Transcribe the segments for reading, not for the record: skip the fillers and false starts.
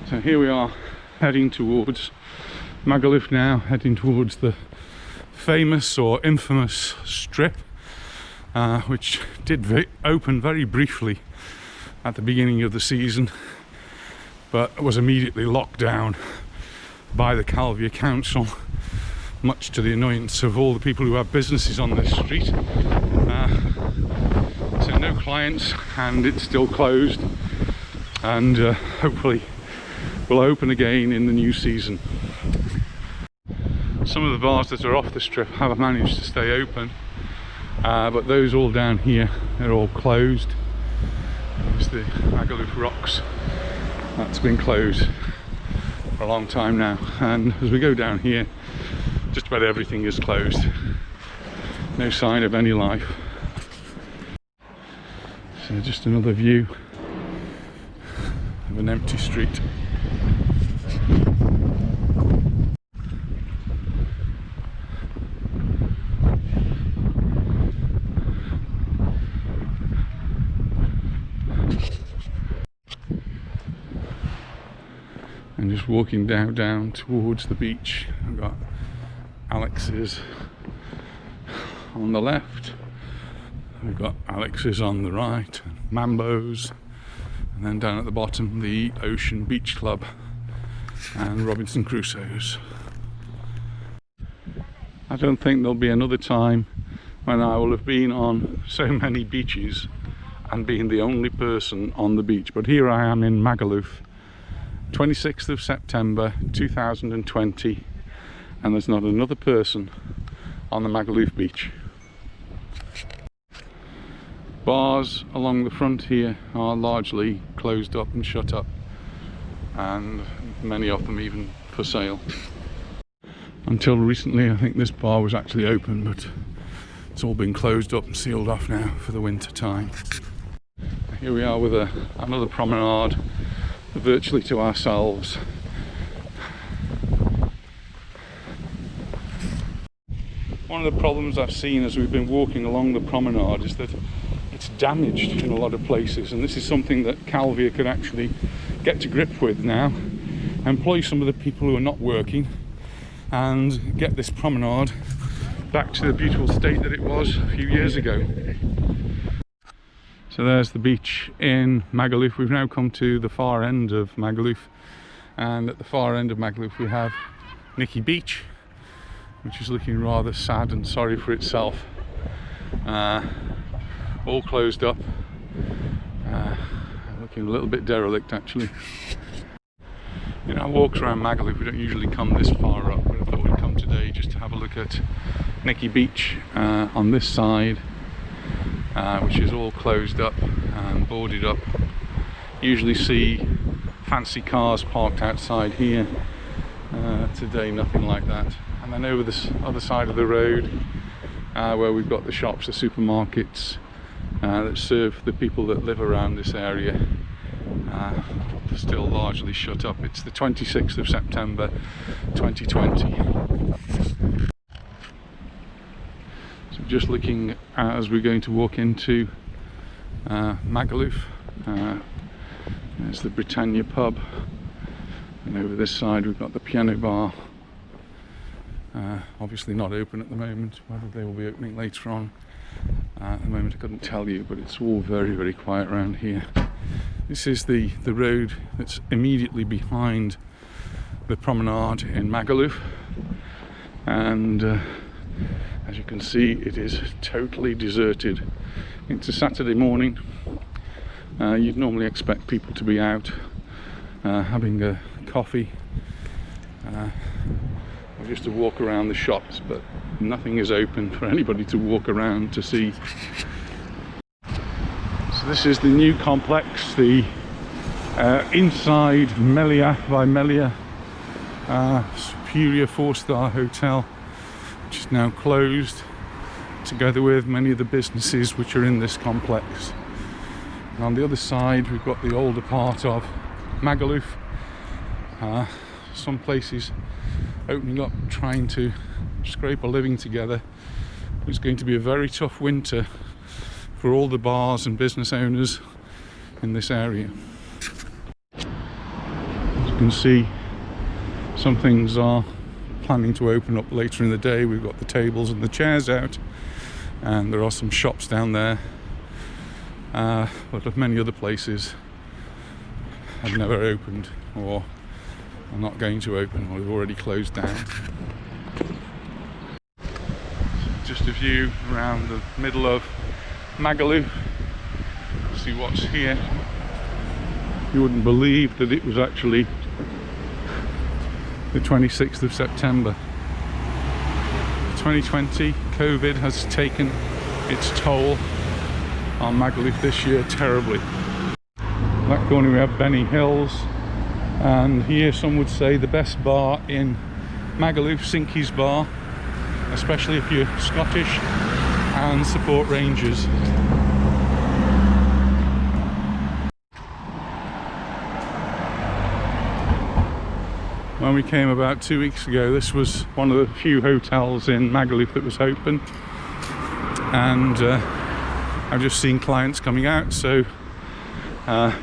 So here we are heading towards Magaluf now, heading towards the famous or infamous strip, which did open very briefly at the beginning of the season, but was immediately locked down by the Calvia Council, much to the annoyance of all the people who have businesses on this street. So no clients, and it's still closed, and hopefully will open again in the new season. Some of the bars that are off the strip have managed to stay open, but those all down here are all closed. There's the Magaluf Rocks, that's been closed for a long time now, and as we go down here, just about everything is closed. No sign of any life. So just another view of an empty street. And just walking down towards the beach. I've got Alex's on the left, we've got Alex's on the right, Mambo's, and then down at the bottom the Ocean Beach Club and Robinson Crusoe's. I don't think there'll be another time when I will have been on so many beaches and being the only person on the beach, but here I am in Magaluf, 26th of September 2020, and there's not another person on the Magaluf beach. Bars along the front here are largely closed up and shut up, and many of them even for sale. Until recently I think this bar was actually open, but it's all been closed up and sealed off now for the winter time. Here we are with another promenade virtually to ourselves. One of the problems I've seen as we've been walking along the promenade is that it's damaged in a lot of places, and this is something that Calvia could actually get to grip with now, employ some of the people who are not working, and get this promenade back to the beautiful state that it was a few years ago. So there's the beach in Magaluf. We've now come to the far end of Magaluf, and at the far end of Magaluf we have Nikki Beach, which is looking rather sad and sorry for itself. All closed up, looking a little bit derelict actually. You know, walks around Magaluf, we don't usually come this far up, but I thought we'd come today just to have a look at Nikki Beach on this side, which is all closed up and boarded up. Usually see fancy cars parked outside here. Today nothing like that. And then over this other side of the road, where we've got the shops, the supermarkets that serve the people that live around this area, still largely shut up. It's the 26th of September 2020. So just looking as we're going to walk into Magaluf, there's the Britannia pub, and over this side we've got the piano bar. Obviously not open at the moment. Whether they will be opening later on, at the moment I couldn't tell you, but it's all very quiet around here. This is the road that's immediately behind the promenade in Magaluf, and as you can see it is totally deserted. It's a Saturday morning. You'd normally expect people to be out having a coffee or just to walk around the shops, but nothing is open for anybody to walk around to see. So this is the new complex, the inside Melia by Melia Superior 4-star hotel, which is now closed, together with many of the businesses which are in this complex. And on the other side we've got the older part of Magaluf. Some places opening up, trying to scrape a living together. It's going to be a very tough winter for all the bars and business owners in this area. So you can see, some things are planning to open up later in the day. We've got the tables and the chairs out, and there are some shops down there, but many other places have never opened, or are not going to open, or have already closed down. Just a view around the middle of Magaluf. See what's here. You wouldn't believe that it was actually the 26th of September. 2020, COVID has taken its toll on Magaluf this year terribly. In that corner we have Benny Hills, and here some would say the best bar in Magaluf, Sinky's Bar, especially if you're Scottish and support Rangers. When we came about 2 weeks ago, this was one of the few hotels in Magaluf that was open, and I've just seen clients coming out, so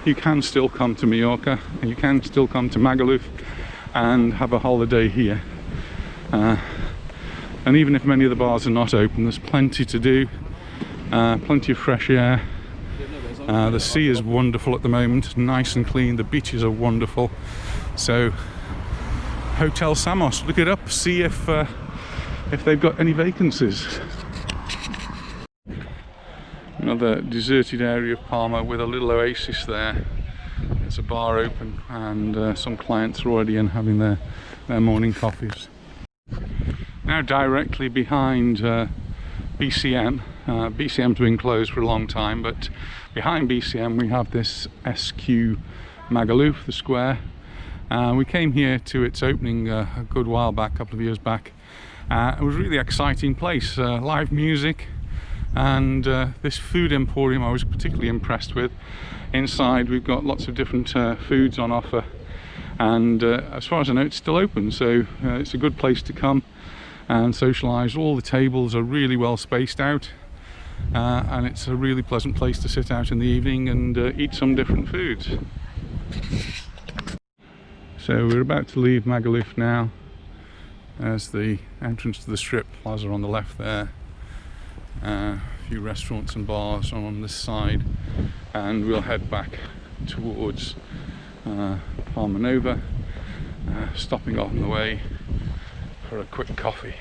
you can still come to Mallorca, and you can still come to Magaluf and have a holiday here. And even if many of the bars are not open, there's plenty to do, plenty of fresh air. The sea is wonderful at the moment, nice and clean. The beaches are wonderful. So Hotel Samos, look it up, see if they've got any vacancies. Another deserted area of Palma with a little oasis there. There's a bar open, and some clients are already in having their morning coffees. Now directly behind BCM. BCM's been closed for a long time, but behind BCM we have this SQ Magaluf, the square. We came here to its opening a good while back, a couple of years back. It was a really exciting place, live music, and this food emporium I was particularly impressed with. Inside we've got lots of different foods on offer, and as far as I know it's still open, so it's a good place to come and socialise. All the tables are really well spaced out, and it's a really pleasant place to sit out in the evening and eat some different foods. So we're about to leave Magaluf now. There's the entrance to the strip plaza on the left there. A few restaurants and bars on this side, and we'll head back towards Palma Nova, stopping off on the way for a quick coffee.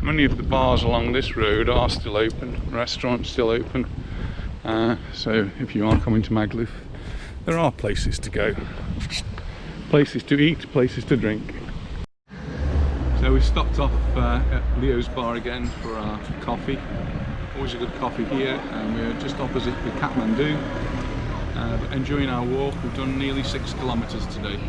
Many of the bars along this road are still open, restaurants still open, so if you are coming to Magaluf, there are places to go, places to eat, places to drink. So we stopped off at Leo's bar again for our coffee. Always a good coffee here, and we're just opposite the Kathmandu, enjoying our walk. We've done nearly 6 kilometers today.